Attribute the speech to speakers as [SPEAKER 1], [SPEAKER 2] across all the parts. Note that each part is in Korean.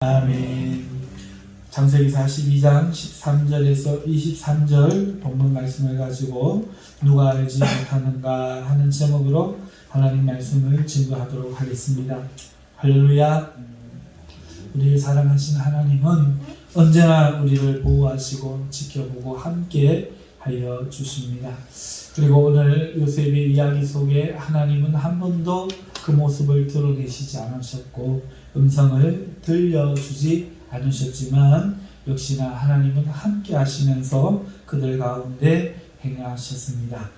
[SPEAKER 1] 아멘. 창세기 42장 13절에서 23절 본문 말씀을 가지고 누가 알지 못하는가 하는 제목으로 하나님 말씀을 증거하도록 하겠습니다. 할렐루야. 우리를 사랑하신 하나님은 언제나 우리를 보호하시고 지켜보고 함께 하여 주십니다. 그리고 오늘 요셉의 이야기 속에 하나님은 한 번도 그 모습을 드러내시지 않으셨고 음성을 들려주지 않으셨지만 역시나 하나님은 함께 하시면서 그들 가운데 행하셨습니다.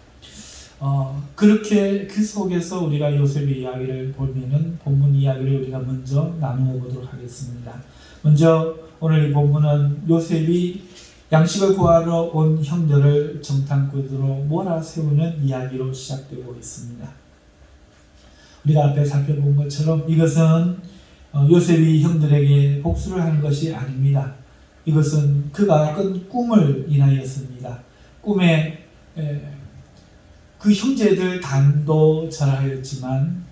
[SPEAKER 1] 그렇게 그 속에서 우리가 요셉의 이야기를 보면은 본문 이야기를 우리가 먼저 나누어 보도록 하겠습니다. 먼저 오늘 이 본문은 요셉이 양식을 구하러 온 형들을 정탐꾼으로 몰아세우는 이야기로 시작되고 있습니다. 우리가 앞에 살펴본 것처럼 이것은 요셉이 형들에게 복수를 하는 것이 아닙니다. 이것은 그가 꾼 꿈을 인하였습니다. 꿈에 그 형제들 단도 절하였지만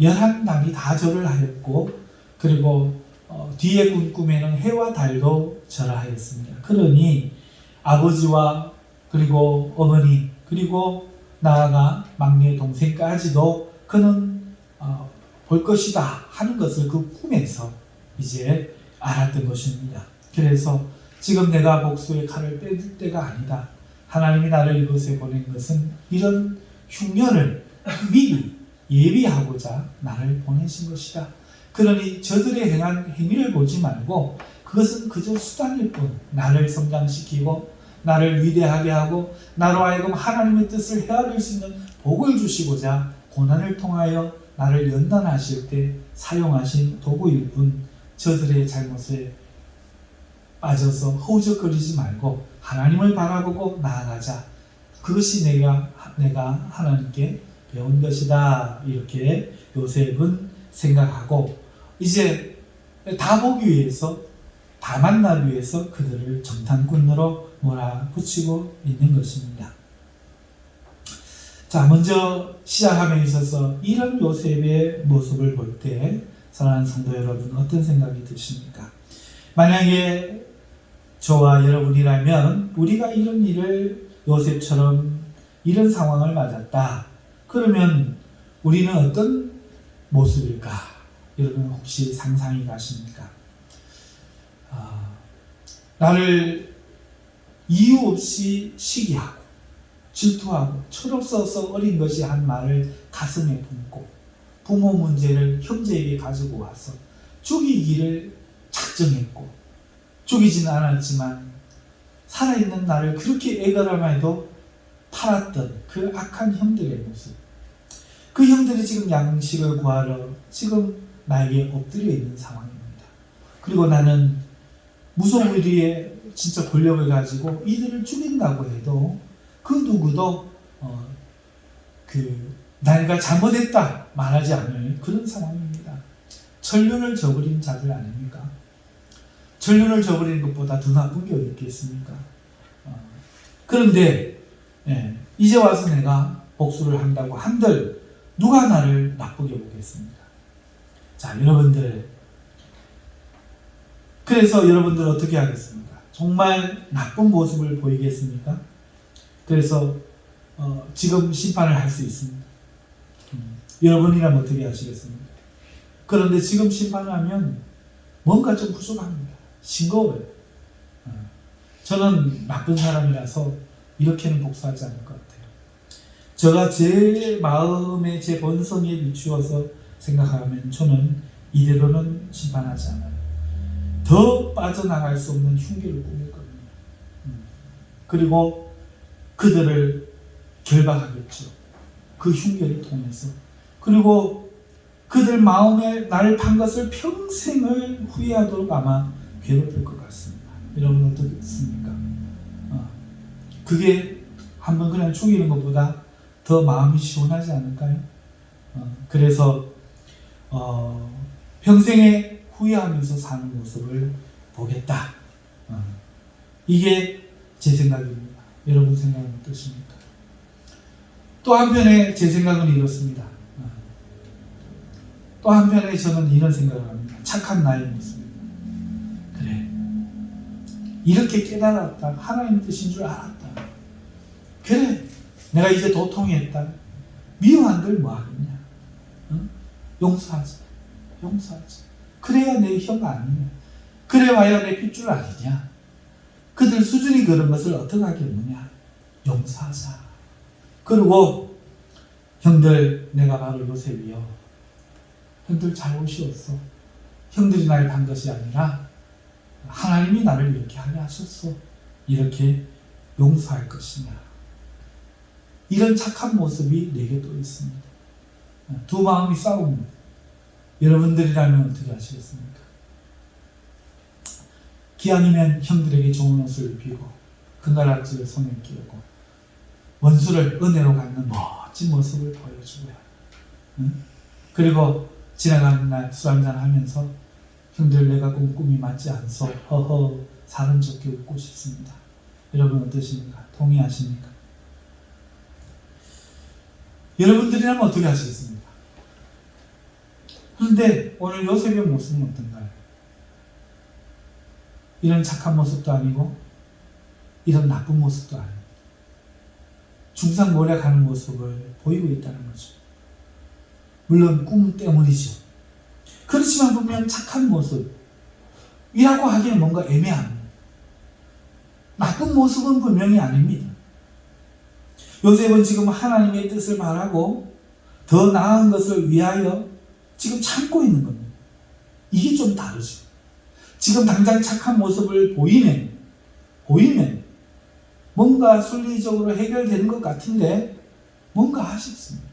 [SPEAKER 1] 11단이 다 절을 하였고 그리고 뒤에 꾼 꿈에는 해와 달도 절하였습니다. 그러니 아버지와 그리고 어머니 그리고 나아가 막내 동생까지도 그는 볼 것이다 하는 것을 그 꿈에서 이제 알았던 것입니다. 그래서 지금 내가 복수의 칼을 뺄 때가 아니다. 하나님이 나를 이곳에 보낸 것은 이런 흉년을 미리 예비하고자 나를 보내신 것이다. 그러니 저들의 행한 행위를 보지 말고 그것은 그저 수단일 뿐 나를 성장시키고 나를 위대하게 하고 나로 하여금 하나님의 뜻을 헤아릴 수 있는 복을 주시고자 고난을 통하여 나를 연단하실 때 사용하신 도구일 뿐 저들의 잘못에 빠져서 허우적거리지 말고 하나님을 바라보고 나아가자. 그것이 내가 하나님께 배운 것이다. 이렇게 요셉은 생각하고 이제 다 보기 위해서 다 만나기 위해서 그들을 정탐꾼으로 몰아붙이고 있는 것입니다. 자, 먼저 시작함에 있어서 이런 요셉의 모습을 볼 때 사랑하는 성도 여러분 어떤 생각이 드십니까? 만약에 저와 여러분이라면 우리가 이런 일을 요셉처럼 이런 상황을 맞았다. 그러면 우리는 어떤 모습일까? 여러분 혹시 상상이 가십니까? 나를 이유 없이 시기하고 질투하고 철없어서 어린 것이 한 말을 가슴에 품고 부모 문제를 형제에게 가지고 와서 죽이기를 작정했고 죽이지는 않았지만 살아있는 나를 그렇게 애걸함에도 팔았던 그 악한 형들의 모습. 그 형들이 지금 양식을 구하러 지금 나에게 엎드려 있는 상황입니다. 그리고 나는 무소불위의 진짜 권력을 가지고 이들을 죽인다고 해도 그 누구도 내가 잘못했다 말하지 않을 그런 상황입니다. 천륜을 저버린 자들 아닙니까? 천륜을 저버리는 것보다 더 나쁜 게 어디 있겠습니까? 그런데 이제 와서 내가 복수를 한다고 한들 누가 나를 나쁘게 보겠습니까? 자, 여러분들 그래서 여러분들 어떻게 하겠습니까? 정말 나쁜 모습을 보이겠습니까? 그래서 지금 심판을 할 수 있습니다. 여러분이라면 어떻게 하시겠습니까? 그런데 지금 심판하면 뭔가 좀 부족합니다. 싱거워요. 저는 나쁜 사람이라서 이렇게는 복수하지 않을 것 같아요. 제가 제 마음에 제 본성에 비추어서 생각하면 저는 이대로는 심판하지 않아요. 더 빠져나갈 수 없는 흉기를 꾸밀 겁니다. 그리고 그들을 결박하겠죠. 그 흉계를 통해서. 그리고 그들 마음에 나를 판 것을 평생을 후회하도록 아마 괴롭힐 것 같습니다. 여러분 어떻습니까? 그게 한번 그냥 죽이는 것보다 더 마음이 시원하지 않을까요? 그래서 평생에 후회하면서 사는 모습을 보겠다. 이게 제 생각입니다. 여러분 생각은 어떠십니까? 또 한편에 제 생각은 이렇습니다. 또 한편에 저는 이런 생각을 합니다. 착한 나의 모습. 이렇게 깨달았다. 하나님 뜻인 줄 알았다. 그래, 내가 이제 도통했다. 미워한들 뭐하겠냐. 응? 용서하자. 용서하자. 그래야 내 형 아니냐. 그래봐야 내 핏줄 아니냐. 그들 수준이 그런 것을 어떻게 하겠느냐. 용서하자. 그리고 형들, 내가 바로 요셉이요. 형들 잘못이 없어. 형들이 날 반 것이 아니라 하나님이 나를 이렇게 하게 하셨어. 이렇게 용서할 것이냐. 이런 착한 모습이 내게 또 있습니다. 두 마음이 싸웁니다. 여러분들이라면 어떻게 하시겠습니까? 기왕이면 형들에게 좋은 옷을 입히고 금가락지를 손에 끼우고 원수를 은혜로 갚는 멋진 모습을 보여주고요. 응? 그리고 지나가는 날 술 한잔 하면서 형들 내가 꾼 꿈이 맞지 않소. 허허 사람 좋게 웃고 싶습니다. 여러분 어떠십니까? 동의하십니까? 여러분들이라면 어떻게 하시겠습니까? 그런데 오늘 요셉의 모습은 어떤가요? 이런 착한 모습도 아니고 이런 나쁜 모습도 아니고 중상모략하는 모습을 보이고 있다는 거죠. 물론 꿈 때문이죠. 그렇지만 분명 착한 모습이라고 하기엔 뭔가 애매합니다. 나쁜 모습은 분명히 아닙니다. 요셉은 지금 하나님의 뜻을 말하고 더 나은 것을 위하여 지금 참고 있는 겁니다. 이게 좀 다르죠. 지금 당장 착한 모습을 보이면 뭔가 순리적으로 해결되는 것 같은데 뭔가 아쉽습니다.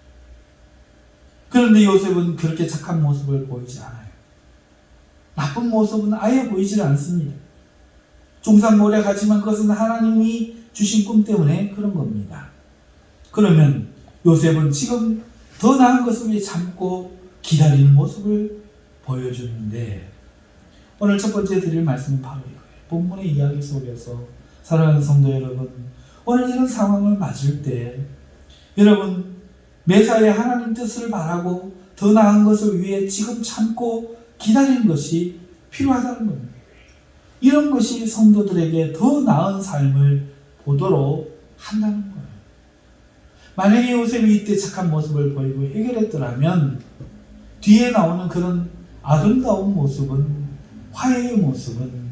[SPEAKER 1] 그런데 요셉은 그렇게 착한 모습을 보이지 않아요. 나쁜 모습은 아예 보이질 않습니다. 중상모략하지만 그것은 하나님이 주신 꿈 때문에 그런 겁니다. 그러면 요셉은 지금 더 나은 것을 위해 참고 기다리는 모습을 보여주는데 오늘 첫 번째 드릴 말씀은 바로 이거예요. 본문의 이야기 속에서 사랑하는 성도 여러분, 오늘 이런 상황을 맞을 때 여러분 매사에 하나님 뜻을 바라고 더 나은 것을 위해 지금 참고 기다리는 것이 필요하다는 겁니다. 이런 것이 성도들에게 더 나은 삶을 보도록 한다는 거예요. 만약에 요셉이 이때 착한 모습을 보이고 해결했더라면 뒤에 나오는 그런 아름다운 모습은, 화해의 모습은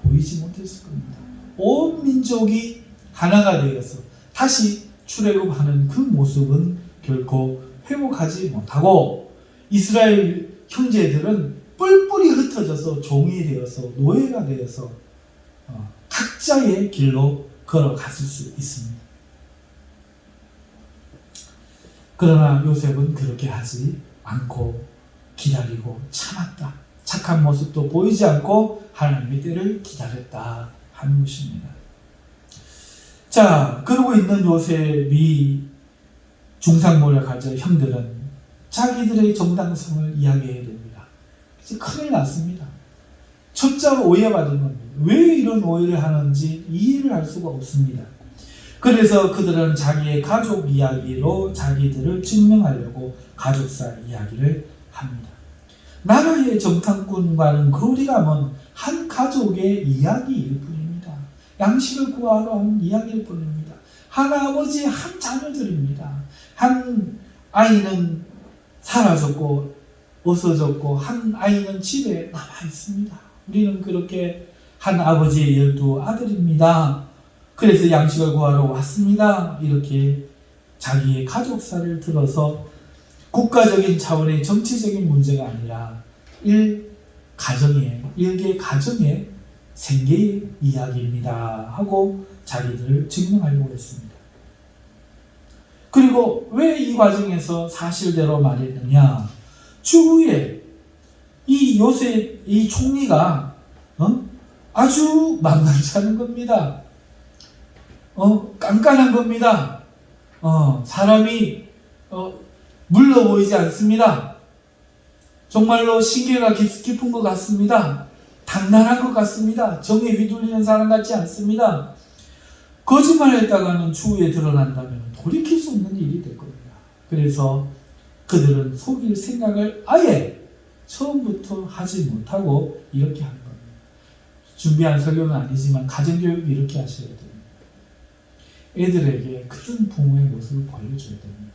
[SPEAKER 1] 보이지 못했을 겁니다. 온 민족이 하나가 되어서 다시 출애굽하는 그 모습은 결코 회복하지 못하고 이스라엘 형제들은 뿔뿔이 흩어져서 종이 되어서 노예가 되어서 각자의 길로 걸어갔을 수 있습니다. 그러나 요셉은 그렇게 하지 않고 기다리고 참았다. 착한 모습도 보이지 않고 하나님의 때를 기다렸다 하는 것입니다. 자, 그러고 있는 요셉이 중상모략하자 형들은 자기들의 정당성을 이야기해야 됩니다. 이제 큰일 났습니다. 첫째로 오해받은 겁니다. 왜 이런 오해를 하는지 이해를 할 수가 없습니다. 그래서 그들은 자기의 가족 이야기로 자기들을 증명하려고 가족사 이야기를 합니다. 나라의 정탐꾼과는 거리가 먼 한 가족의 이야기일 뿐입니다. 양식을 구하러 온 이야기일 뿐입니다. 한 아버지, 한 자녀들입니다. 한 아이는 사라졌고 없어졌고 한 아이는 집에 남아 있습니다. 우리는 그렇게 한 아버지의 12아들입니다. 그래서 양식을 구하러 왔습니다. 이렇게 자기의 가족사를 들어서 국가적인 차원의 정치적인 문제가 아니라 일개 가정의 생계의 이야기입니다 하고 자기들을 증명하려고 했습니다. 그리고 왜 이 과정에서 사실대로 말했느냐? 추후에 이 요셉 이 총리가 아주 만만치 않은 겁니다. 깐깐한 겁니다. 사람이 물러 보이지 않습니다. 정말로 신계가 깊은 것 같습니다. 단단한 것 같습니다. 정에 휘둘리는 사람 같지 않습니다. 거짓말했다가는 추후에 드러난다면 돌이킬 수 없는 일이 될 겁니다. 그래서 그들은 속일 생각을 아예 처음부터 하지 못하고 이렇게 한 겁니다. 준비한 설교는 아니지만 가정교육 이렇게 하셔야 됩니다. 애들에게 그런 부모의 모습을 보여줘야 됩니다.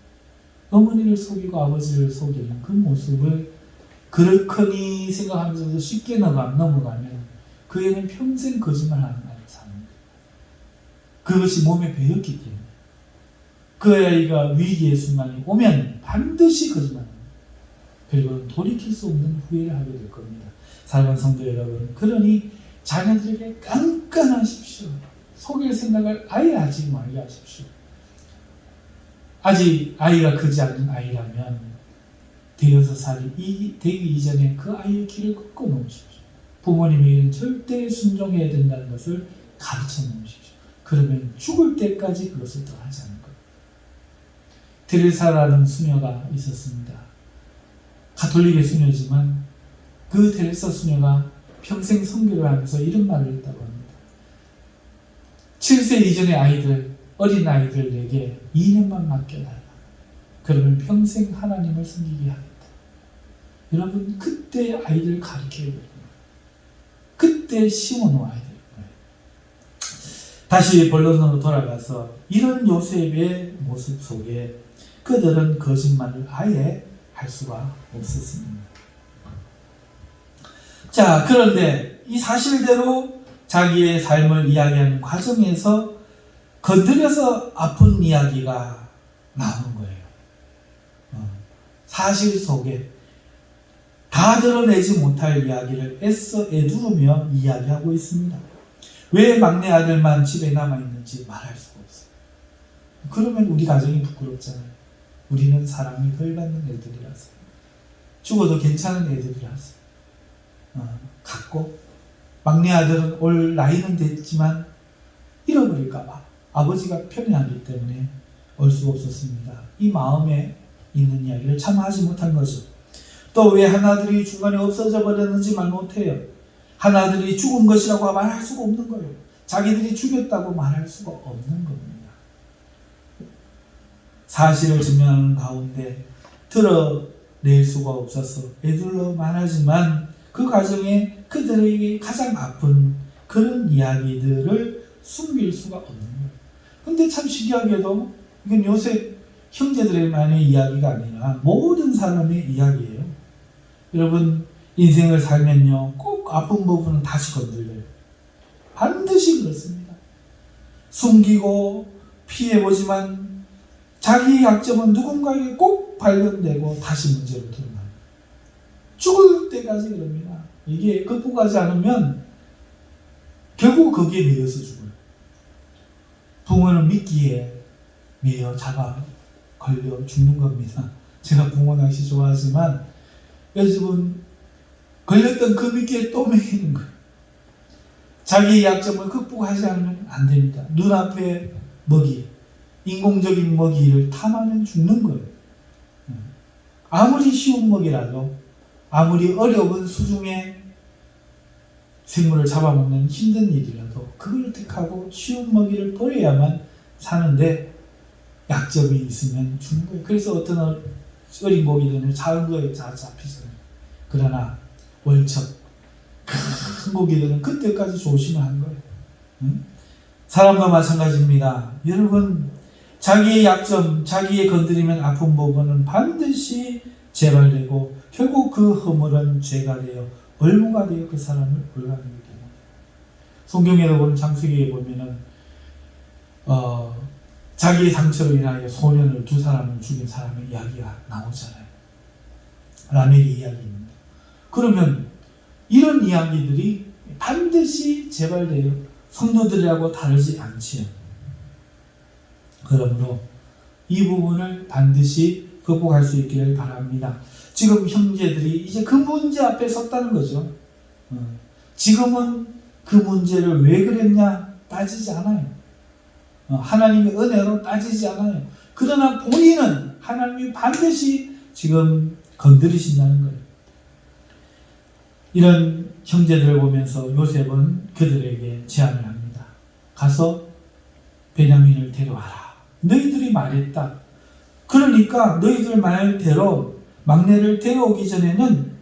[SPEAKER 1] 어머니를 속이고 아버지를 속이는 그 모습을 그렇거니 생각하면서도 쉽게 넘어가면 그 애는 평생 거짓말하는 아이를 사는 거예요. 그것이 몸에 배었기 때문에 그 아이가 위기의 순간이 오면 반드시 거짓말합니다. 그리고 돌이킬 수 없는 후회를 하게 될 겁니다. 사랑하는 성도 여러분, 그러니 자녀들에게 깐깐하십시오. 속일 생각을 아예 하지 말게 하십시오. 아직 아이가 크지 않은 아이라면 대여섯 살이 되기 이전에 그 아이의 길을 꺾어 놓으십시오. 부모님에게는 절대 순종해야 된다는 것을 가르쳐 놓으십시오. 그러면 죽을 때까지 그것을 떠나지 않을 거예요. 테레사라는 수녀가 있었습니다. 가톨릭의 수녀지만 그 테레사 수녀가 평생 선교를 하면서 이런 말을 했다고 합니다. 7세 이전의 아이들, 어린 아이들에게 2년만 맡겨달라. 그러면 평생 하나님을 섬기게 하겠다. 여러분, 그때 아이들 가르쳐야 됩니다. 그때 심어놓아야 돼요. 다시 본론으로 돌아가서 이런 요셉의 모습 속에 그들은 거짓말을 아예 할 수가 없었습니다. 자, 그런데 이 사실대로 자기의 삶을 이야기하는 과정에서 건드려서 아픈 이야기가 나오는 거예요. 사실 속에 다 드러내지 못할 이야기를 애써 애두르며 이야기하고 있습니다. 왜 막내 아들만 집에 남아있는지 말할 수가 없어요. 그러면 우리 가정이 부끄럽잖아요. 우리는 사랑을 덜 받는 애들이라서, 죽어도 괜찮은 애들이라서 갖고, 막내 아들은 올 나이는 됐지만 잃어버릴까봐 아버지가 편애하기 때문에 올 수가 없었습니다. 이 마음에 있는 이야기를 참 하지 못한 거죠. 또 왜 하나들이 중간에 없어져 버렸는지 말 못해요. 하나들이 죽은 것이라고 말할 수가 없는 거예요. 자기들이 죽였다고 말할 수가 없는 겁니다. 사실을 증명하는 가운데 드러낼 수가 없어서 애들로 말하지만 그 과정에 그들에게 가장 아픈 그런 이야기들을 숨길 수가 없는 거예요. 근데 참 신기하게도 이건 요셉 형제들만의 이야기가 아니라 모든 사람의 이야기예요. 여러분, 인생을 살면요, 꼭 아픈 부분은 다시 건들려요. 반드시 그렇습니다. 숨기고 피해보지만 자기의 약점은 누군가에게 꼭 발견되고 다시 문제로 드러나요. 죽을 때까지 그럽니다. 이게 극복하지 않으면 결국 거기에 매여서 죽어요. 붕어는 미끼에 매여 잡아 걸려 죽는 겁니다. 제가 붕어 낚시 좋아하지만 요즘은 걸렸던 그 미끼에 또 매이는 거예요. 자기의 약점을 극복하지 않으면 안 됩니다. 눈앞에 먹이, 인공적인 먹이를 탐하면 죽는 거예요. 아무리 쉬운 먹이라도, 아무리 어려운 수중의 생물을 잡아먹는 힘든 일이라도 그걸 택하고 쉬운 먹이를 버려야만 사는데 약점이 있으면 죽는 거예요. 그래서 어떤 어린 고기들은 작은 거에 잡히잖아요. 그러나 월척, 큰 고기들은 그때까지 조심을 한 거예요. 사람과 마찬가지입니다. 여러분, 자기의 약점, 자기의 건드리면 아픈 부분은 반드시 재발되고 결국 그 허물은 죄가 되어 얼무가 되어 그 사람을 불가능하게 됩니다. 성경에도 보면 창세기에 보면은 자기의 상처로 인하여 소년을 두 사람을 죽인 사람의 이야기가 나오잖아요. 라멕의 이야기입니다. 그러면 이런 이야기들이 반드시 재발되어 성도들하고 다르지 않지요. 그러므로 이 부분을 반드시 극복할 수 있기를 바랍니다. 지금 형제들이 이제 그 문제 앞에 섰다는 거죠. 지금은 그 문제를 왜 그랬냐 따지지 않아요. 하나님의 은혜로 따지지 않아요. 그러나 본인은 하나님이 반드시 지금 건드리신다는 거예요. 이런 형제들을 보면서 요셉은 그들에게 제안을 합니다. 가서 베냐민을 데려와라. 너희들이 말했다. 그러니까 너희들 말대로 막내를 데려오기 전에는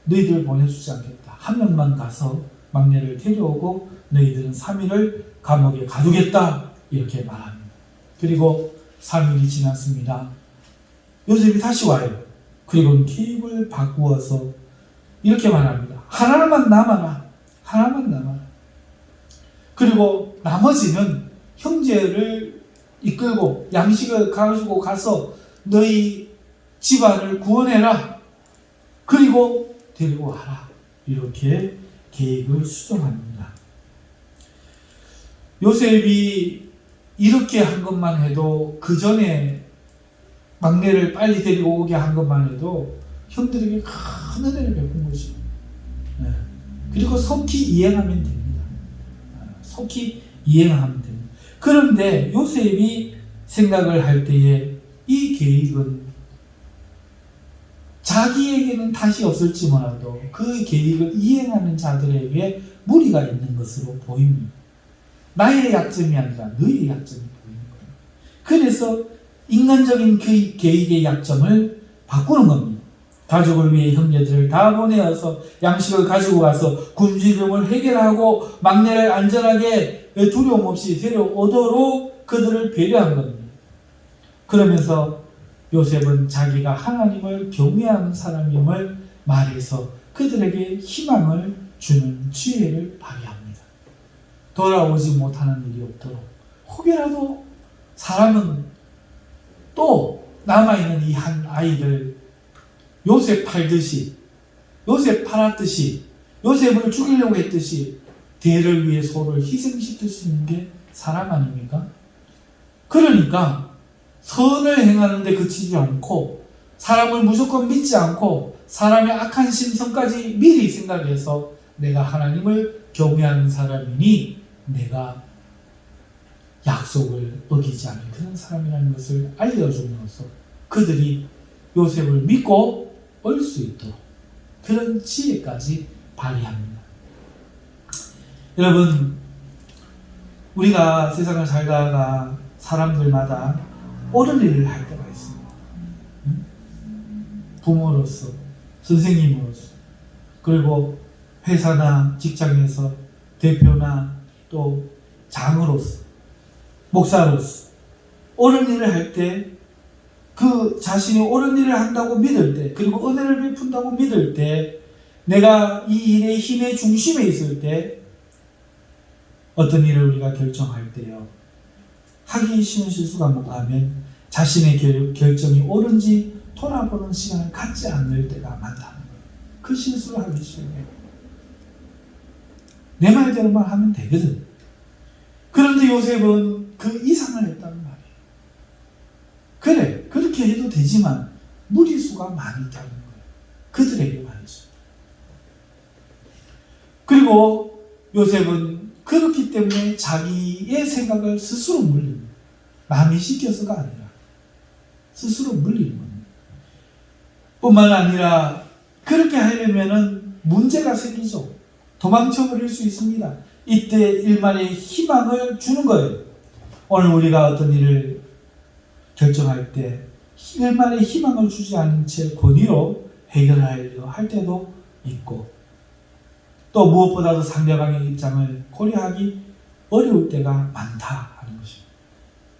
[SPEAKER 1] 너희들을 보내주지 않겠다. 한 명만 가서 막내를 데려오고 너희들은 3일을 감옥에 가두겠다 이렇게 말합니다. 그리고 3일이 지났습니다. 요셉이 다시 와요. 그리고 계획을 바꾸어서 이렇게 말합니다. 하나만 남아라. 하나만 남아라. 그리고 나머지는 형제를 이끌고 양식을 가지고 가서 너희 집안을 구원해라. 그리고 데리고 와라. 이렇게 계획을 수정합니다. 요셉이 이렇게 한 것만 해도, 그 전에 막내를 빨리 데리고 오게 한 것만 해도 형들에게 큰 은혜를 베푼 거죠. 그리고 속히 이행하면 됩니다. 속히 이행하면 됩니다. 그런데 요셉이 생각을 할 때에 이 계획은 자기에게는 탓이 없을지 몰라도 그 계획을 이행하는 자들에게 무리가 있는 것으로 보입니다. 나의 약점이 아니라 너의 약점이 보이는 거예요. 그래서 인간적인 그 계획의 약점을 바꾸는 겁니다. 가족을 위해 형제들을 다 보내어서 양식을 가지고 가서 굶주림을 해결하고 막내를 안전하게 두려움 없이 데려오도록 그들을 배려한 겁니다. 그러면서 요셉은 자기가 하나님을 경외하는 사람임을 말해서 그들에게 희망을 주는 지혜를 발휘합니다. 돌아오지 못하는 일이 없도록, 혹여라도 사람은 또 남아있는 이 한 아이를 요셉 팔듯이, 요셉 팔았듯이, 요셉을 죽이려고 했듯이 대를 위해 소를 희생시킬 수 있는 게 사람 아닙니까? 그러니까 선을 행하는데 그치지 않고, 사람을 무조건 믿지 않고, 사람의 악한 심성까지 미리 생각해서 내가 하나님을 경외하는 사람이니 내가 약속을 어기지 않은 그런 사람이라는 것을 알려줌으로써 그들이 요셉을 믿고 올 수 있도록 그런 지혜까지 발휘합니다. 여러분, 우리가 세상을 살다가 사람들마다 옳은 일을 할 때가 있습니다. 부모로서, 선생님으로서, 그리고 회사나 직장에서 대표나 또 장으로서, 목사로서 옳은 일을 할 때, 그 자신이 옳은 일을 한다고 믿을 때, 그리고 은혜를 베푼다고 믿을 때, 내가 이 일의 힘의 중심에 있을 때, 어떤 일을 우리가 결정할 때요, 하기 쉬운 실수가 뭔가 하면 자신의 결정이 옳은지 돌아보는 시간을 갖지 않을 때가 많다는 거예요. 그 실수를 하기 쉬워요. 내 말대로만 하면 되거든. 그런데 요셉은 그 이상을 했다는 말이에요. 그래, 그렇게 해도 되지만 무리수가 많이 있다는 거예요. 그들에게 말이죠. 그리고 요셉은 그렇기 때문에 자기의 생각을 스스로 물립니다. 남이 시켜서가 아니라 스스로 물리는 겁니다. 뿐만 아니라 그렇게 하려면은 문제가 생기죠. 도망쳐버릴 수 있습니다. 이때 일만의 희망을 주는 거예요. 오늘 우리가 어떤 일을 결정할 때 일만의 희망을 주지 않은 채 권위로 해결하려 할 때도 있고, 또 무엇보다도 상대방의 입장을 고려하기 어려울 때가 많다 하는 것입니다.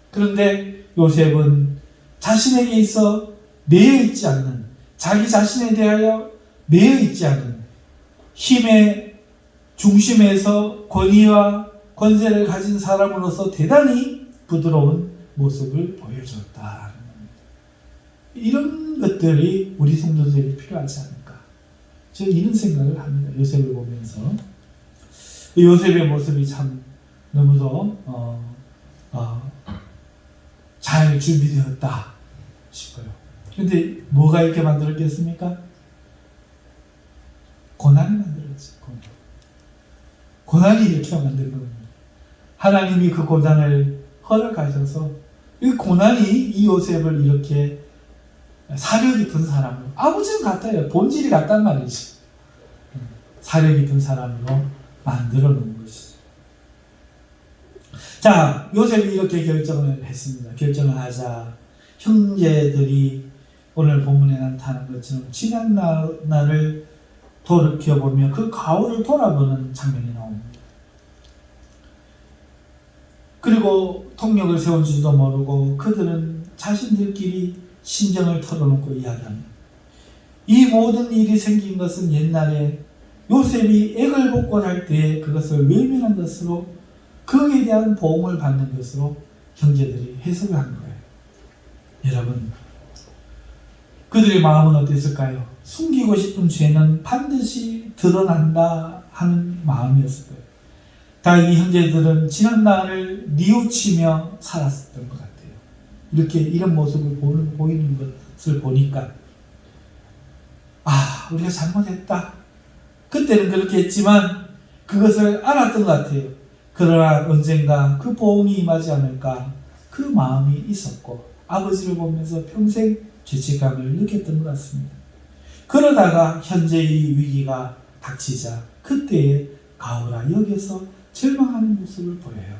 [SPEAKER 1] 그런데 요셉은 자신에게 있어 매여있지 않는, 자기 자신에 대하여 매여있지 않은 힘의 중심에서 권위와 권세를 가진 사람으로서 대단히 부드러운 모습을 보여줬다. 이런 것들이 우리 성도들이 필요하지 않을까. 저는 이런 생각을 합니다. 요셉을 보면서. 요셉의 모습이 참 너무도 잘 준비되었다 싶어요. 그런데 뭐가 이렇게 만들었겠습니까? 고난이 만들었지. 고난이 이렇게 만든 겁니다. 하나님이 그 고난을 허락하셔서 이 고난이 이 요셉을 이렇게 사려 깊은 사람으로, 아버지는 같아요. 본질이 같단 말이지. 사려 깊은 사람으로 만들어 놓은 것이죠. 자, 요셉이 이렇게 결정을 했습니다. 결정을 하자 형제들이 오늘 본문에 나타난 것처럼 지난 날을 돌이켜보며 그 가오를 돌아보는 장면이 나옵니다. 그리고 통역을 세운 줄도 모르고 그들은 자신들끼리 심정을 털어놓고 이야기합니다. 이 모든 일이 생긴 것은 옛날에 요셉이 액을 복권할 때 그것을 외면한 것으로, 그에 대한 보응을 받는 것으로 형제들이 해석을 한 거예요. 여러분, 그들의 마음은 어땠을까요? 숨기고 싶은 죄는 반드시 드러난다 하는 마음이었을 거예요. 다행히 형제들은 지난날을 뉘우치며 살았던 것 같아요. 이렇게 이런 모습을 보이는 것을 보니까 우리가 잘못했다. 그때는 그렇게 했지만 그것을 알았던 것 같아요. 그러나 언젠가 그 보응이 임하지 않을까, 그 마음이 있었고 아버지를 보면서 평생 죄책감을 느꼈던 것 같습니다. 그러다가 현재의 위기가 닥치자 그때의 가오라 여기서 절망하는 모습을 보여요.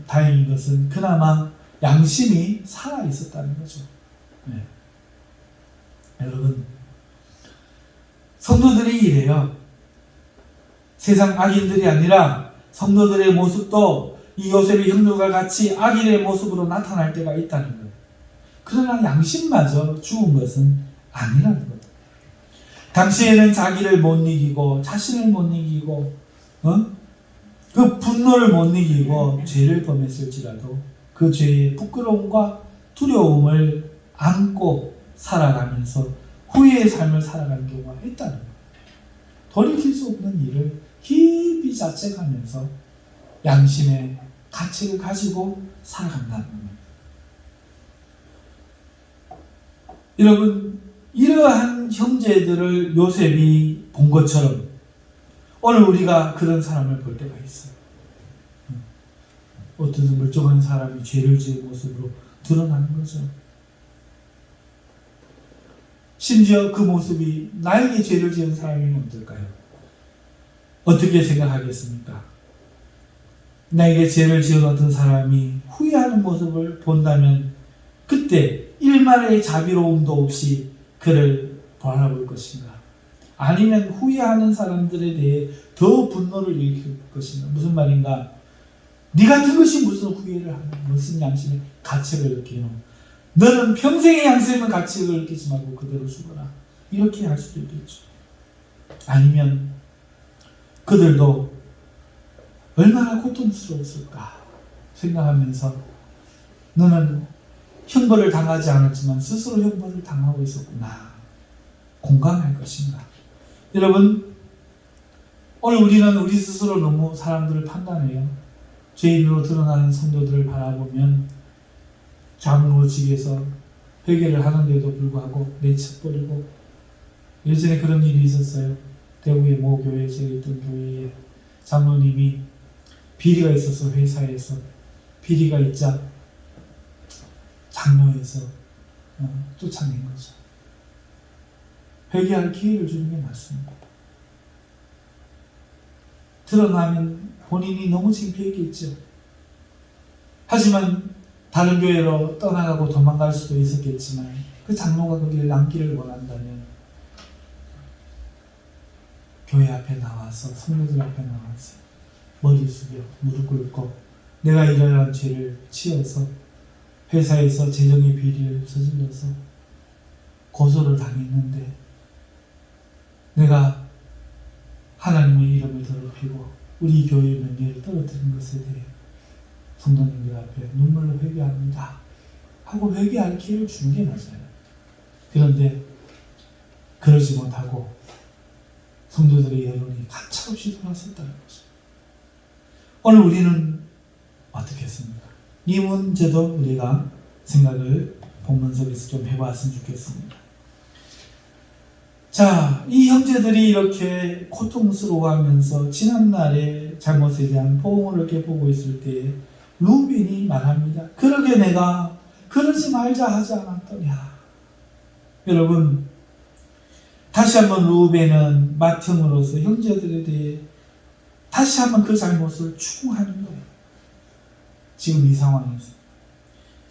[SPEAKER 1] 다행인 것은 그나마 양심이 살아있었다는 거죠. 네. 여러분, 성도들이 이래요. 세상 악인들이 아니라 성도들의 모습도 이 요셉의 형들과 같이 악인의 모습으로 나타날 때가 있다는 거예요. 그러나 양심마저 죽은 것은 아니라는 거예요. 당시에는 자기를 못 이기고 자신을 못 이기고 그 분노를 못 이기고 죄를 범했을지라도 그 죄의 부끄러움과 두려움을 안고 살아가면서 후회의 삶을 살아가는 경우가 있다는 거예요. 돌이킬 수 없는 일을 깊이 자책하면서 양심의 가책을 가지고 살아간다는 겁니다. 여러분, 이러한 형제들을 요셉이 본 것처럼 오늘 우리가 그런 사람을 볼 때가 있어요. 어떤 멀쩡한 사람이 죄를 지은 모습으로 드러나는 거죠. 심지어 그 모습이 나에게 죄를 지은 사람이면 어떨까요? 어떻게 생각하겠습니까? 나에게 죄를 지은 어떤 사람이 후회하는 모습을 본다면 그때 일말의 자비로움도 없이 그를 바라볼 것인가? 아니면 후회하는 사람들에 대해 더 분노를 일으킬 것인가? 무슨 말인가? 네 같은 것이 무슨 후회를 하는, 무슨 양심의 가책을 느끼노? 너는 평생의 양심의 가책을 느끼지 말고 그대로 죽어라. 이렇게 할 수도 있겠죠. 아니면 그들도 얼마나 고통스러웠을까 생각하면서 너는 형벌을 당하지 않았지만 스스로 형벌을 당하고 있었구나, 공감할 것인가. 여러분, 오늘 우리는 우리 스스로 너무 사람들을 판단해요. 죄인으로 드러나는 성도들을 바라보면 장로직에서 회개를 하는데도 불구하고 내쳐버리고, 예전에 그런 일이 있었어요. 대구의 모 교회에, 제가 있던 교회에 장로님이 비리가 있어서 회사에서 비리가 있자 장로에서 쫓아낸 거죠. 회개할 기회를 주는 게 맞습니다. 드러나면 본인이 너무 창피했겠죠. 하지만 다른 교회로 떠나가고 도망갈 수도 있었겠지만 그 장로가 거기를 남기를 원한다면 교회 앞에 나와서, 성도들 앞에 나와서 머리 숙여 무릎 꿇고 내가 이러한 죄를 지어서 회사에서 재정의 비리를 저질러서 고소를 당했는데 내가 하나님의 이름을 더럽히고 우리 교회의 명예를 떨어뜨린 것에 대해 성도님들 앞에 눈물로 회개합니다 하고 회개할 기회를 주는 게 맞아요. 그런데 그러지 못하고 성도들의 여론이 가차없이 돌아섰다는 거죠. 오늘 우리는 어떻게 했습니까? 이 문제도 우리가 생각을 본문 속에서 좀 해봤으면 좋겠습니다. 자, 이 형제들이 이렇게 고통스러워하면서 지난날의 잘못에 대한 보응을 이렇게 보고 있을 때 루벤이 말합니다. 그러게 내가 그러지 말자 하지 않았더냐. 여러분, 다시 한번 루벤은 맏형으로서 형제들에 대해 다시 한번 그 잘못을 추궁하는 거예요. 지금 이 상황에서.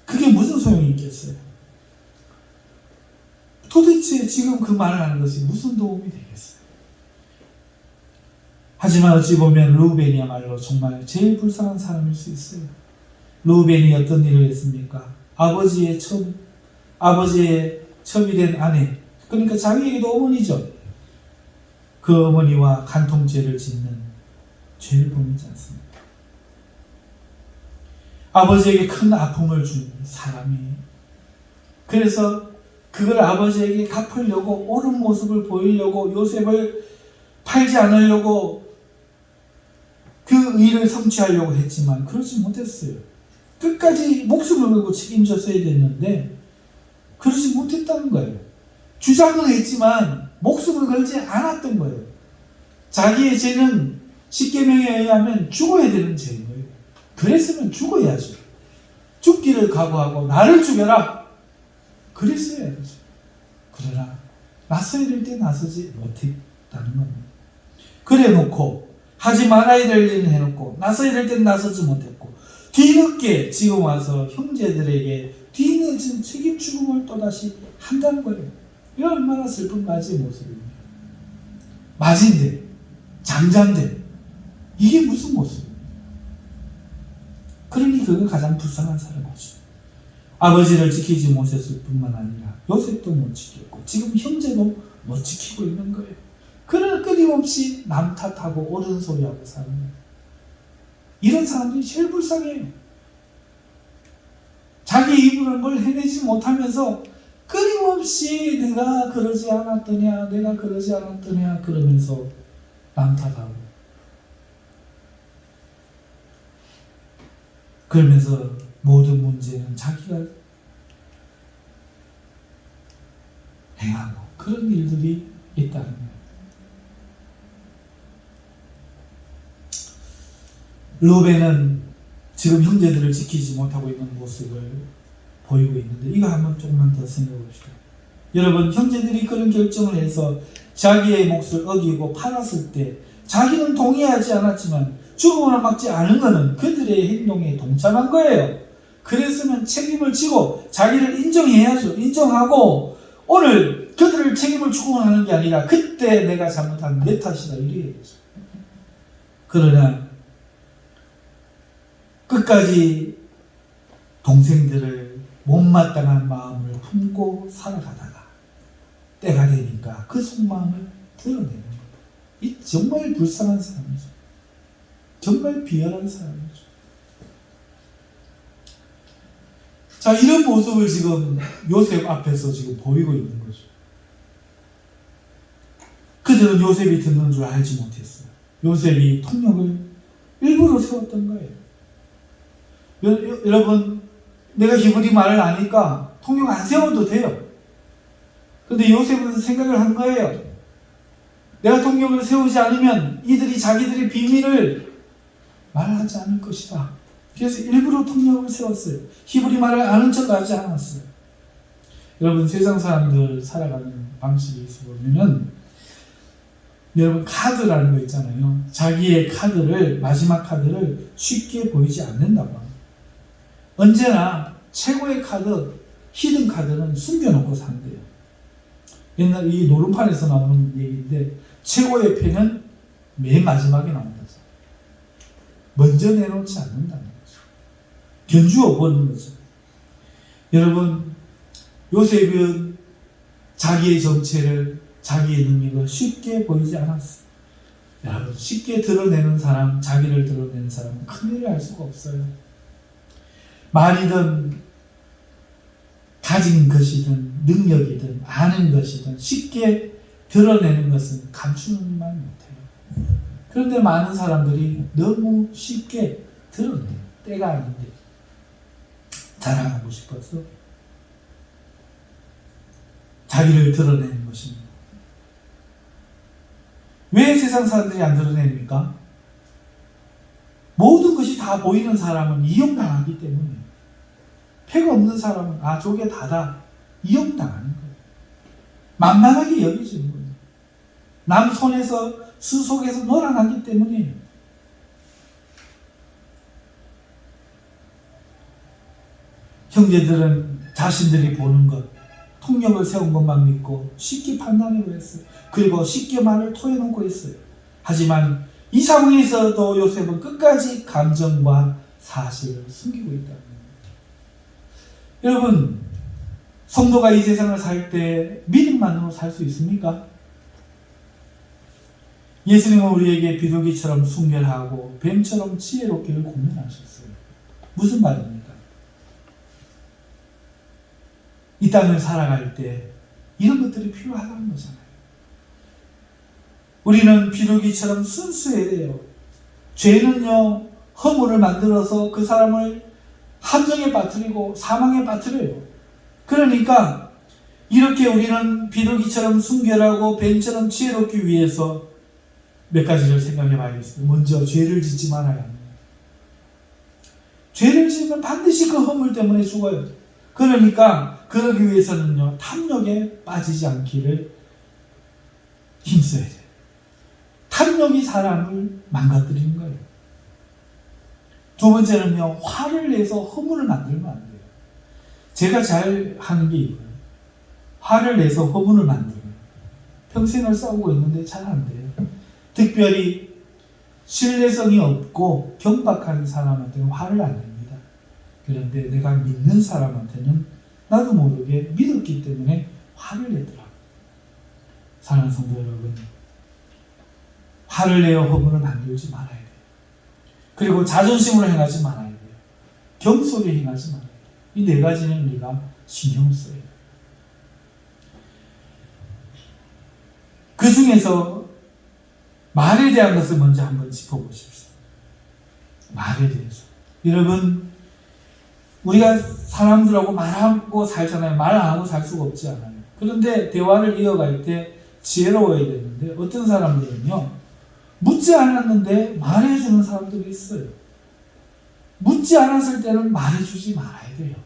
[SPEAKER 1] 그게 무슨 소용이 있겠어요? 도대체 지금 그 말을 하는 것이 무슨 도움이 되겠어요? 하지만 어찌 보면 르우벤이야말로 정말 제일 불쌍한 사람일 수 있어요. 르우벤이 어떤 일을 했습니까? 아버지의 첩이 된 아내, 그러니까 자기에게도 어머니죠. 그 어머니와 간통죄를 짓는 죄를 범하지 않습니다. 아버지에게 큰 아픔을 준 사람이, 그래서 그걸 아버지에게 갚으려고, 옳은 모습을 보이려고, 요셉을 팔지 않으려고 그 의를 성취하려고 했지만 그러지 못했어요. 끝까지 목숨을 걸고 책임졌어야 됐는데 그러지 못했다는 거예요. 주장은 했지만 목숨을 걸지 않았던 거예요. 자기의 죄는 십계명에 의하면 죽어야 되는 죄인 거예요. 그랬으면 죽어야죠. 죽기를 각오하고 나를 죽여라, 그랬어야 되죠. 그러나 나서야 될 때 나서지 못했다는 겁니다. 그래 놓고 하지 말아야 될 일은 해놓고 나서야 될 때는 나서지 못했고 뒤늦게 지금 와서 형제들에게 뒤늦은 책임 추궁을 또다시 한다는 거예요. 이거 얼마나 슬픈 맞이의 모습입니까? 맞인데, 장자인데 이게 무슨 모습입니까? 그러니 그가 가장 불쌍한 사람이죠. 아버지를 지키지 못했을 뿐만 아니라 요셉도 못 지켰고 지금 형제도 못 지키고 있는 거예요. 그를 끊임없이 남 탓하고 옳은 소리하고 사는 거예요. 이런 사람들이 제일 불쌍해요. 자기 입으로 뭘 해내지 못하면서 끊임없이 내가 그러지 않았더냐, 내가 그러지 않았더냐 그러면서 남 탓하고, 그러면서 모든 문제는 자기가 행하고 그런 일들이 있다는 거예요. 르우벤은 지금 형제들을 지키지 못하고 있는 모습을 보이고 있는데 이거 한번 조금만 더 생각해 봅시다. 여러분, 형제들이 그런 결정을 해서 자기의 몫을 어기고 팔았을 때 자기는 동의하지 않았지만 죽음을 막지 않은 것은 그들의 행동에 동참한 거예요. 그랬으면 책임을 지고 자기를 인정해야죠. 인정하고 오늘 그들을 책임을 추궁하는 게 아니라 그때 내가 잘못한 내 탓이다 이래야 되죠. 그러나 끝까지 동생들을 못마땅한 마음을 품고 살아가다가 때가 되니까 그 속마음을 드러내는 거예요. 이 정말 불쌍한 사람이죠. 정말 비열한 사람이죠. 자, 이런 모습을 지금 요셉 앞에서 지금 보이고 있는 거죠. 그들은 요셉이 듣는 줄 알지 못했어요. 요셉이 통역을 일부러 세웠던 거예요. 여러분, 내가 히브리 말을 아니까 통역 안 세워도 돼요. 그런데 요셉은 생각을 한 거예요. 내가 통역을 세우지 않으면 이들이 자기들의 비밀을 말하지 않을 것이다. 그래서 일부러 통역을 세웠어요. 히브리 말을 아는 척 하지 않았어요. 여러분, 세상 사람들 살아가는 방식에 있어 보면은 여러분, 카드라는 거 있잖아요. 자기의 카드를, 마지막 카드를 쉽게 보이지 않는다고 합니다. 언제나 최고의 카드, 히든 카드는 숨겨놓고 산대요. 옛날 이 노름판에서 나오는 얘기인데 최고의 펜은 맨 마지막에 나온다죠. 먼저 내놓지 않는다는 거죠. 견주어 보는 거죠. 여러분, 요셉은 자기의 정체를, 자기의 능력을 쉽게 보이지 않았어요. 여러분, 쉽게 드러내는 사람, 자기를 드러내는 사람은 큰일을 할 수가 없어요. 말이든 가진 것이든 능력이든 아는 것이든 쉽게 드러내는 것은 감추는 말 못해요. 그런데 많은 사람들이 너무 쉽게 드러내요. 때가 아닌데 자랑하고 싶어서 자기를 드러내는 것입니다. 왜 세상 사람들이 안 드러냅니까? 모든 것이 다 보이는 사람은 이용당하기 때문에, 패가 없는 사람은 저게 다다 이용당하는 거예요. 만만하게 여기지는 거예요. 남 손에서 수 속에서 놀아나기 때문이에요. 형제들은 자신들이 보는 것, 통력을 세운 것만 믿고 쉽게 판단해버렸어요. 그리고 쉽게 말을 토해놓고 있어요. 하지만 이 상황에서도 요셉은 끝까지 감정과 사실을 숨기고 있다는 거예요. 여러분, 성도가 이 세상을 살 때 믿음만으로 살 수 있습니까? 예수님은 우리에게 비둘기처럼 순결하고 뱀처럼 지혜롭기를 공면하셨어요. 무슨 말입니까? 이 땅을 살아갈 때 이런 것들이 필요하다는 거잖아요. 우리는 비둘기처럼 순수해야 돼요. 죄는요, 허물을 만들어서 그 사람을 함정에 빠뜨리고 사망에 빠뜨려요. 그러니까 이렇게 우리는 비둘기처럼 순결하고 뱀처럼 지혜롭기 위해서 몇 가지를 생각해 봐야겠습니다. 먼저 죄를 짓지 말아야 합니다. 죄를 지으면 반드시 그 허물 때문에 죽어요. 그러니까 그러기 위해서는요, 탐욕에 빠지지 않기를 힘써야 돼요. 탐욕이 사람을 망가뜨리는 거예요. 두 번째는요, 화를 내서 허물을 만들면 안 돼요. 제가 잘 하는 게 이거예요. 화를 내서 허물을 만들어요. 평생을 싸우고 있는데 잘 안 돼요. 특별히 신뢰성이 없고 경박한 사람한테는 화를 안 냅니다. 그런데 내가 믿는 사람한테는 나도 모르게 믿었기 때문에 화를 내더라고요. 사랑하는 성도 여러분, 화를 내어 허물을 만들지 말아야 돼요. 그리고 자존심으로 행하지 말아야 돼요. 경솔히 행하지 말아야 돼요. 이 네 가지는 우리가 신경을 써야 돼요. 그 중에서 말에 대한 것을 먼저 한번 짚어보십시오. 말에 대해서. 여러분, 우리가 사람들하고 말하고 살잖아요. 말 안 하고 살 수가 없지 않아요. 그런데 대화를 이어갈 때 지혜로워야 되는데 어떤 사람들은요, 묻지 않았는데 말해주는 사람들이 있어요. 묻지 않았을 때는 말해주지 말아야 돼요.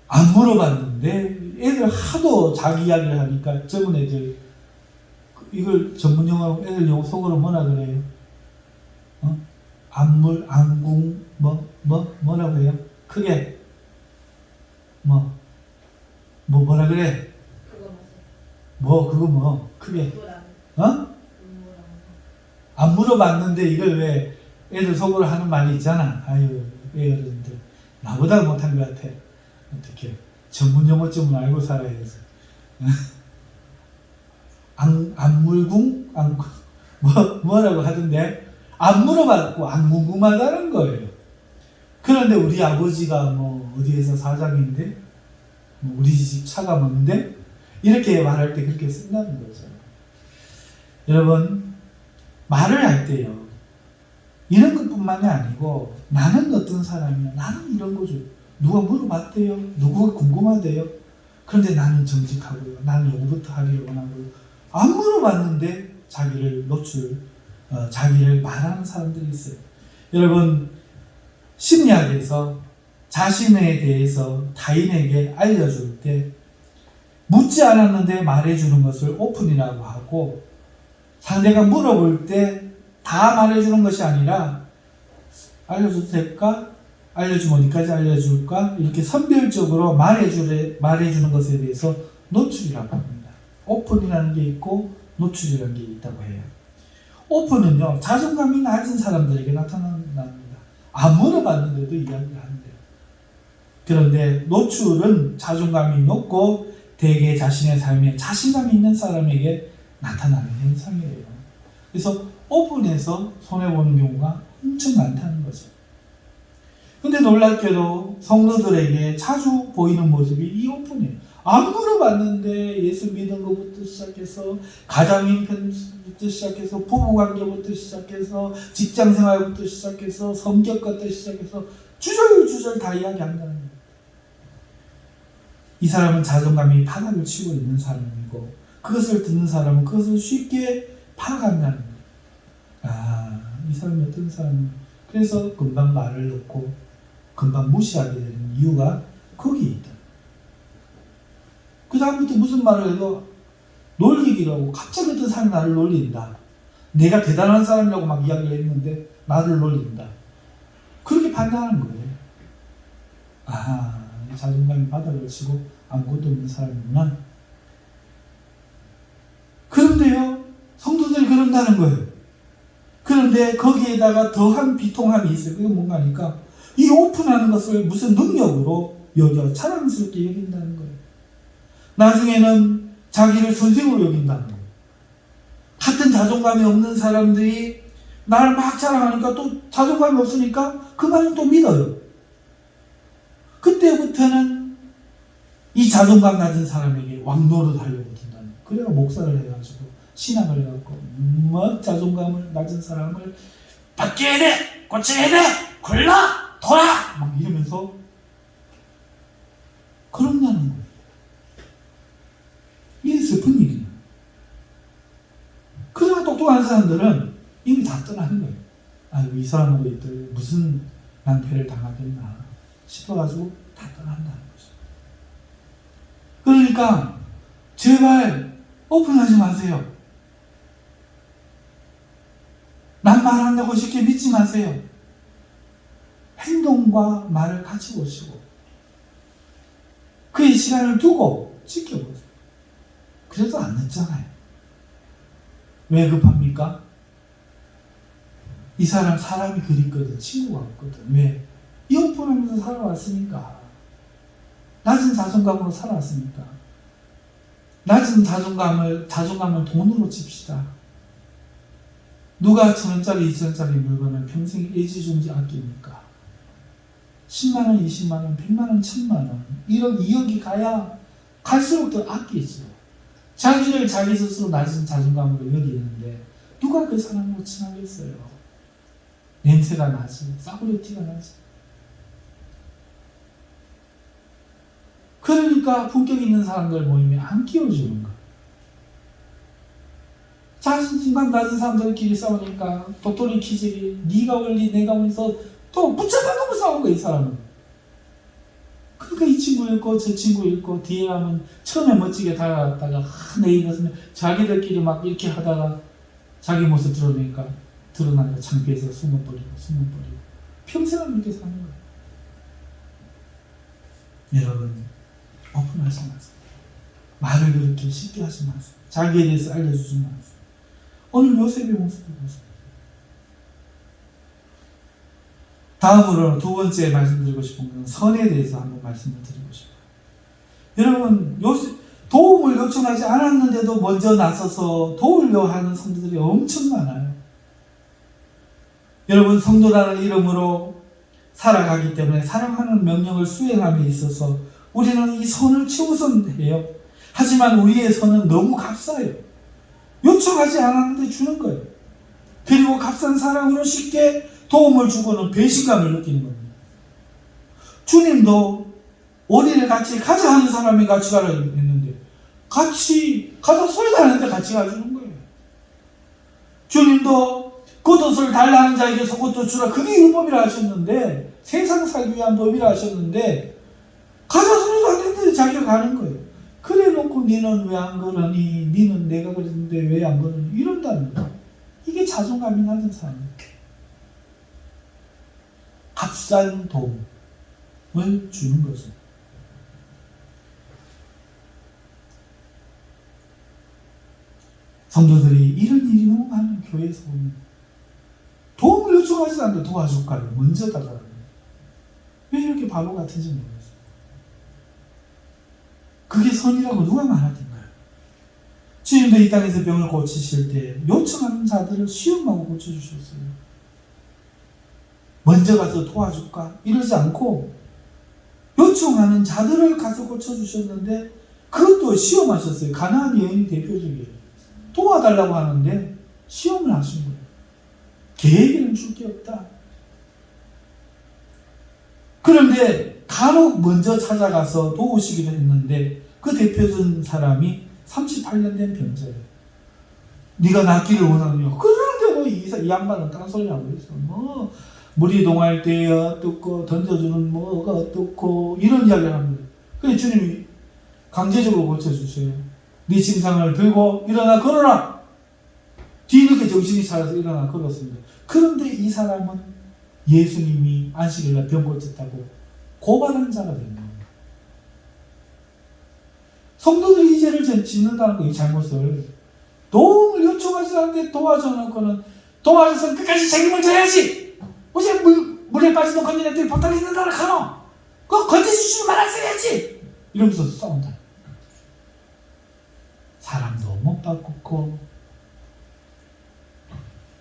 [SPEAKER 1] 안 물어봤는데 애들 하도 자기 이야기를 하니까 젊은 애들, 이걸 전문 용어로 애들 용어 속어로 뭐라 그래요? 안궁 뭐라고 해요? 크게 뭐라 그래? 그거 크게 안 물어봤는데 이걸 왜 애들 속으로 하는 말이 있잖아. 아유, 애들들 나보다 못한 것 같아. 어떻게 전문 용어 좀 알고 살아야지. 안물궁? 뭐라고 하던데? 안 물어봤고 안 궁금하다는 거예요. 그런데 우리 아버지가 어디에서 사장인데? 우리 집 차가 뭔데? 이렇게 말할 때 그렇게 쓴다는 거죠. 여러분, 말을 할 때요, 이런 것뿐만이 아니고 나는 어떤 사람이야? 나는 이런 거죠. 누가 물어봤대요? 누구가 궁금하대요? 그런데 나는 정직하고요. 나는 요거부터 하기를 원하고요. 안 물어봤는데 자기를 말하는 사람들이 있어요. 여러분, 심리학에서 자신에 대해서 타인에게 알려줄 때 묻지 않았는데 말해주는 것을 오픈이라고 하고, 상대가 물어볼 때 다 말해주는 것이 아니라 알려줘도 될까? 알려주면 어디까지 알려줄까? 이렇게 선별적으로 말해주는 것에 대해서 노출이라고 합니다. 오픈이라는 게 있고 노출이라는 게 있다고 해요. 오픈은요, 자존감이 낮은 사람들에게 나타납니다. 안 물어봤는데도 이야기를 한대요. 그런데 노출은 자존감이 높고 대개 자신의 삶에 자신감이 있는 사람에게 나타나는 현상이에요. 그래서 오픈해서 손해보는 경우가 엄청 많다는 거죠. 근데 놀랍게도 성도들에게 자주 보이는 모습이 이 오픈이에요. 안 물어봤는데 예수 믿은 것부터 시작해서 가정 형편부터 시작해서 부부관계부터 시작해서 직장생활부터 시작해서 성격부터 시작해서 주절주절 다 이야기한다는 거예요. 이 사람은 자존감이 바닥을 치고 있는 사람이고, 그것을 듣는 사람은 그것을 쉽게 파악한다는 거예요. 이 사람이 어떤 사람은 그래서 금방 말을 놓고 금방 무시하게 되는 이유가 거기에 있다. 그 다음부터 무슨 말을 해도 놀리기로 하고, 갑자기 어떤 사람이 나를 놀린다. 내가 대단한 사람이라고 막 이야기를 했는데 나를 놀린다. 그렇게 판단하는 거예요. 자존감이 바닥을 치고 아무것도 없는 사람이구나. 그런데요, 성도들이 그런다는 거예요. 그런데 거기에다가 더한 비통함이 있어요. 그게 뭔가 하니까 이 오픈하는 것을 무슨 능력으로 여겨 자랑스럽게 여긴다는 거예요. 나중에는 자기를 선생으로 여긴다는 거예요. 같은 자존감이 없는 사람들이 나를 막 자랑하니까 또 자존감이 없으니까 그 말을 또 믿어요. 그때부터는 이 자존감 낮은 사람에게 왕노릇 하려고 든다는 거예요. 그래가 목사를 해가지고 신학을 해갖고 뭐 자존감을 낮은 사람을 바뀌어야 돼! 고쳐야 돼! 골라! 돌아! 막 이러면서 그런다는 거예요. 이게 슬픈 일이에요. 그러나 똑똑한 사람들은 이미 다 떠나는 거예요. 아이고 이 사람하고 무슨 낭패를 당하겠나 싶어가지고 다 떠난다는 거죠. 그러니까 제발 오픈하지 마세요. 난 말한다고 쉽게 믿지 마세요. 행동과 말을 같이 보시고 그의 시간을 두고 지켜보세요. 그래도 안 늦잖아요. 왜 급합니까? 이 사람이 그립거든. 친구가 없거든. 왜? 이 오픈하면서 살아왔으니까. 낮은 자존감으로 살아왔으니까. 낮은 자존감을 돈으로 칩시다. 누가 1,000원짜리 2,000원짜리 물건을 평생 애지중지 아낍니까? 10만원, 20만원, 100만원, 1000만원 1억, 2억이 가야 갈수록 더 아끼죠. 자기를 자기 스스로 낮은 자존감으로 여기는데 누가 그 사람으로 친하겠어요? 냄새가 나지, 싸구려 티가 나지. 그러니까 품격 있는 사람들 모임에 안 끼워주는 거예요. 자신감 낮은 사람들끼리 싸우니까 도토리 키질이 네가 올리 내가 올려서 또 붙잡아놓고 싸운 거야 이 사람은. 그러니까 이 친구 읽고 저 친구 읽고 뒤에 하면 처음에 멋지게 다가갔다가 내 이것은 자기들끼리 막 이렇게 하다가 자기 모습 드러나니까 창피해서 숨어버리고 평생을 그렇게 사는 거예요. 여러분 오픈하지 마세요. 말을 그렇게 쉽게 하지 마세요. 자기에 대해서 알려주지 마세요. 오늘 요셉의 모습을 보세요. 다음으로 두 번째 말씀드리고 싶은 건 선에 대해서 한번 말씀을 드리고 싶어요. 여러분 요셉 도움을 요청하지 않았는데도 먼저 나서서 도우려 하는 성도들이 엄청 많아요. 여러분 성도라는 이름으로 살아가기 때문에 사랑하는 명령을 수행함에 있어서 우리는 이 선을 최우선해요. 하지만 우리의 선은 너무 값싸요. 요청하지 않았는데 주는 거예요. 그리고 값싼 사랑으로 쉽게 도움을 주고는 배신감을 느끼는 겁니다. 주님도 우리를 같이 가자 하는 사람이 같이 가라 했는데 같이 가자 소리도 안 하는데 같이 가주는 거예요. 주님도 겉옷을 달라 하는 자에게 속옷도 주라. 그게 율법이라 하셨는데 세상 살기 위한 법이라 하셨는데 가자 소리도 안 했는데 자기가 가는 거예요. 그래 놓고 니는 왜 안 그러니? 니는 내가 그랬는데 왜 안 그러니? 이런다는 거예요. 이게 자존감이 낮은 사람이에요. 값싼 도움을 주는 거죠. 성도들이 이런 일이 너무 많은 교회에서 보면 도움을 요청하지 않는데 도와줄까요? 먼저 다가가는 거예요. 왜 이렇게 바보 같은지 모르겠어요. 그게 선이라고 누가 말하던가요? 주님도 이 땅에서 병을 고치실 때 요청하는 자들을 시험하고 고쳐주셨어요. 먼저 가서 도와줄까? 이러지 않고 요청하는 자들을 가서 고쳐주셨는데 그것도 시험하셨어요. 가나안 여인이 대표적이에요. 도와달라고 하는데 시험을 하신 거예요. 계획에는 줄 게 없다. 그런데 간혹 먼저 찾아가서 도우시기도 했는데 그 대표적인 사람이 38년 된 병자예요. 네가 낫기를 원하느냐? 그런데 뭐 이 양반은 딴소리 하고 있어. 뭐 물이 동할 때에 어떻고 던져주는 뭐가 어떻고 이런 이야기를 합니다. 그래서 주님이 강제적으로 고쳐주세요. 네 침상을 들고 일어나 걸어라. 뒤늦게 정신이 차려서 일어나 걸었습니다. 그런데 이 사람은 예수님이 안식일날 병 고쳤다고 고발한 자가 된 겁니다. 성도들이 이 죄를 짓는다는 거, 이 잘못을. 도움을 요청하지 않는데 도와줘놓고는 도와줘서 끝까지 책임을 져야지. 어제 물에 빠지는 건진 애들이 보따리 있는다고 하노? 그거 건져주지 말았어야지. 이러면서 싸운다. 사람도 못 바꾸고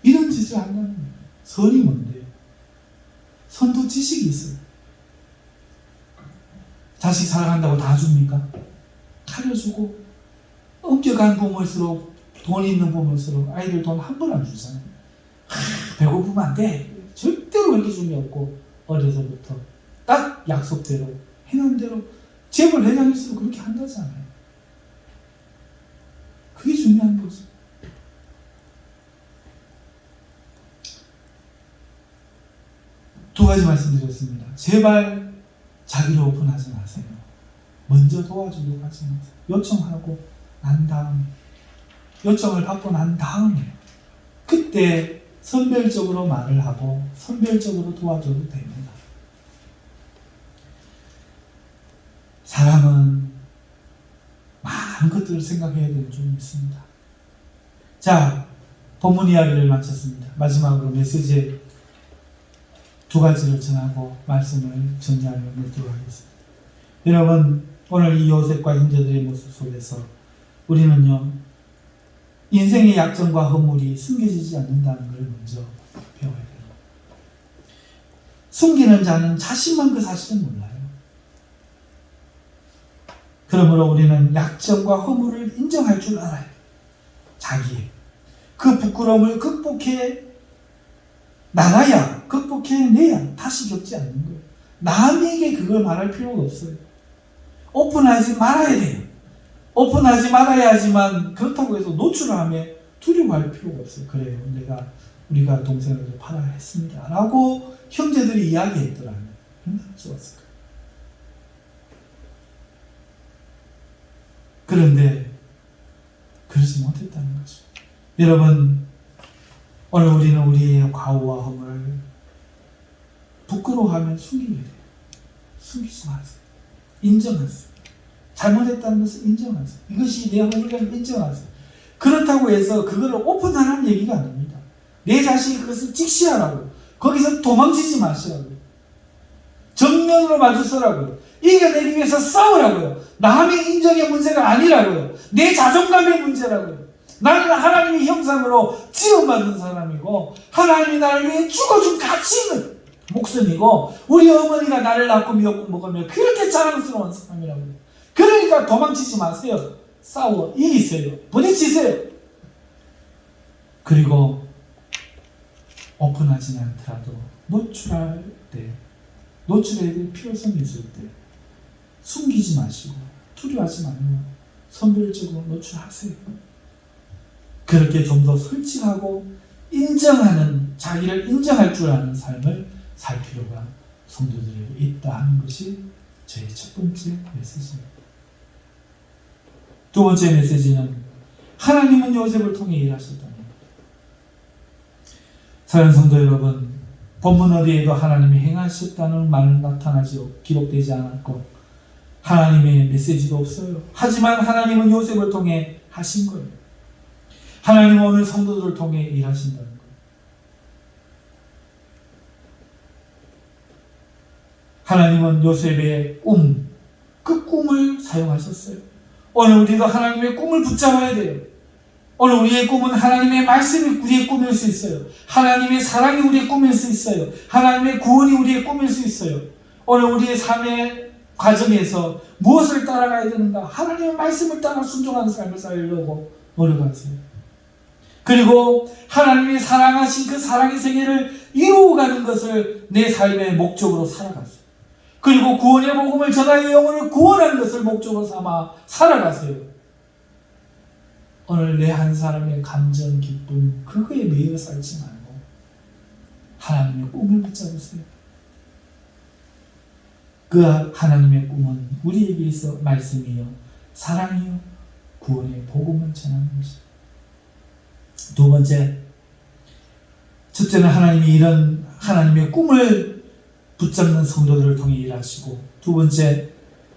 [SPEAKER 1] 이런 짓을 한다는 거예요. 선이 뭔데요? 선도 지식이 있어요. 자식 사랑한다고 다 줍니까? 차려주고 엄격한 부모일수록 돈 있는 부모일수록 아이들 돈 한 번 안 주잖아요. 배고프면 안 돼. 절대로 그렇게 준 게 없고 어려서부터 딱 약속대로 해놓은 대로 재벌 회장일수록 그렇게 한다잖아요. 그게 중요한 거죠. 두 가지 말씀드렸습니다. 제발 자기를 오픈하지 마세요. 먼저 도와주려고 하지 마세요. 요청하고 난 다음에, 요청을 받고 난 다음에 그때 선별적으로 말을 하고 선별적으로 도와줘도 됩니다. 사람은 많은 것들을 생각해야 되는 점이 있습니다. 자, 본문 이야기를 마쳤습니다. 마지막으로 메시지에 두 가지를 전하고 말씀을 정리하며 맺도록 하겠습니다. 여러분, 오늘 이 요셉과 형제들의 모습 속에서 우리는요, 인생의 약점과 허물이 숨겨지지 않는다는 걸 먼저 배워야 돼요. 숨기는 자는 자신만 그 사실을 몰라요. 그러므로 우리는 약점과 허물을 인정할 줄 알아야 돼요. 자기의 그 부끄러움을 극복해 나가야, 극복해내야 다시 겪지 않는 거예요. 남에게 그걸 말할 필요가 없어요. 오픈하지 말아야 돼요. 오픈하지 말아야 하지만 그렇다고 해서 노출하며 두려워할 필요가 없어요. 그래요, 우리가 동생을 팔아야 했습니다 라고 형제들이 이야기했더라면 얼마나 좋았을까요? 그런데 그러지 못했다는 거죠. 여러분, 오늘 우리는 우리의 과오와 허물을 부끄러워하면 숨기게 돼요. 숨기지 마세요. 인정하세요. 잘못했다는 것을 인정하세요. 이것이 내 허물이라는 걸 인정하세요. 그렇다고 해서 그거를 오픈하라는 얘기가 아닙니다. 내 자신이 그것을 직시하라고요. 거기서 도망치지 마시라고요. 정면으로 마주서라고요. 이겨내기 위해서 싸우라고요. 남의 인정의 문제가 아니라고요. 내 자존감의 문제라고요. 나는 하나님의 형상으로 지원받은 사람이고 하나님이 나를 위해 죽어준 가치 있는 목숨이고 우리 어머니가 나를 낳고 미역국 먹으며 그렇게 자랑스러운 사람이라고요. 그러니까 도망치지 마세요. 싸워 이기세요. 부딪히세요. 그리고 오픈하지 않더라도 노출해야 될 필요성이 있을 때 숨기지 마시고 두려워하지 말고 선별적으로 노출하세요. 그렇게 좀 더 솔직하고 인정하는, 자기를 인정할 줄 아는 삶을 살 필요가 성도들에게 있다 하는 것이 저의 첫 번째 메시지입니다. 두 번째 메시지는 하나님은 요셉을 통해 일하셨다는 겁니다. 사랑하는 성도 여러분, 본문 어디에도 하나님이 행하셨다는 말은 기록되지 않았고 하나님의 메시지도 없어요. 하지만 하나님은 요셉을 통해 하신 거예요. 하나님은 오늘 성도들을 통해 일하신다는 거예요. 하나님은 요셉의 그 꿈을 사용하셨어요. 오늘 우리도 하나님의 꿈을 붙잡아야 돼요. 오늘 우리의 꿈은 하나님의 말씀이 우리의 꿈일 수 있어요. 하나님의 사랑이 우리의 꿈일 수 있어요. 하나님의 구원이 우리의 꿈일 수 있어요. 오늘 우리의 삶의 과정에서 무엇을 따라가야 되는가? 하나님의 말씀을 따라 순종하는 삶을 살려고 노력하세요. 그리고 하나님이 사랑하신 그 사랑의 세계를 이루어가는 것을 내 삶의 목적으로 살아가세요. 그리고 구원의 복음을 전하여 영혼을 구원하는 것을 목적으로 삼아 살아가세요. 오늘 내 한 사람의 감정, 기쁨 그거에 매여 살지 말고 하나님의 꿈을 붙잡으세요. 그 하나님의 꿈은 우리에게 있어 말씀이요, 사랑이요, 구원의 복음을 전하는 것입니다. 두 번째, 첫째는 하나님이 이런 하나님의 꿈을 붙잡는 성도들을 통해 일하시고, 두 번째,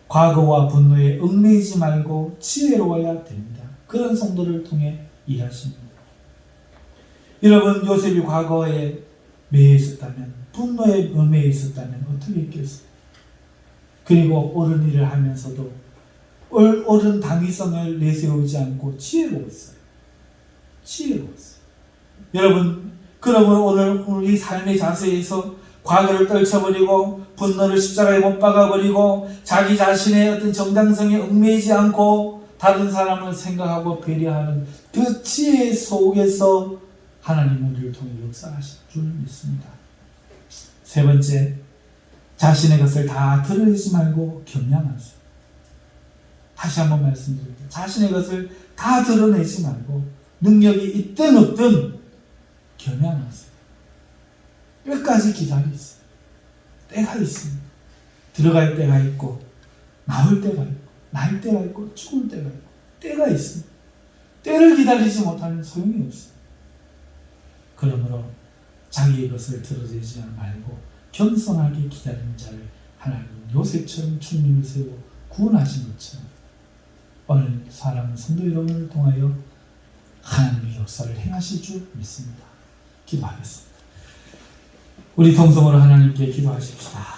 [SPEAKER 1] 과거와 분노에 얽매이지 말고 지혜로워야 됩니다. 그런 성도를 통해 일하십니다. 여러분, 요셉이 과거에 매여 있었다면, 분노에 얽매여 있었다면 어떻게 했겠어요? 그리고 옳은 일을 하면서도 옳은 당위성을 내세우지 않고 지혜로웠어요. 지혜로웠어요. 여러분, 그러므로 오늘 우리 삶의 자세에서 과거를 떨쳐버리고 분노를 십자가에 못 박아버리고 자기 자신의 어떤 정당성에 얽매이지 않고 다른 사람을 생각하고 배려하는 그 지혜 속에서 하나님 우리를 통해 역사하실 줄 믿습니다. 세 번째, 자신의 것을 다 드러내지 말고 겸양하세요. 다시 한번 말씀드립니다. 자신의 것을 다 드러내지 말고 능력이 있든 없든 겸양하세요. 끝까지 기다리세요. 때가 있습니다. 들어갈 때가 있고 나올 때가 있고 날 때가 있고 죽을 때가 있고 때가 있습니다. 때를 기다리지 못하면 소용이 없어요. 그러므로 자기의 것을 드러내지 말고 겸손하게 기다리는 자를 하나님 요셉처럼 충님을 세우고 구원하신 것처럼 오늘 사랑하는 성도 여러분을 통하여 하나님의 역사를 행하실 줄 믿습니다. 기도하겠습니다. 우리 동성으로 하나님께 기도하십시다.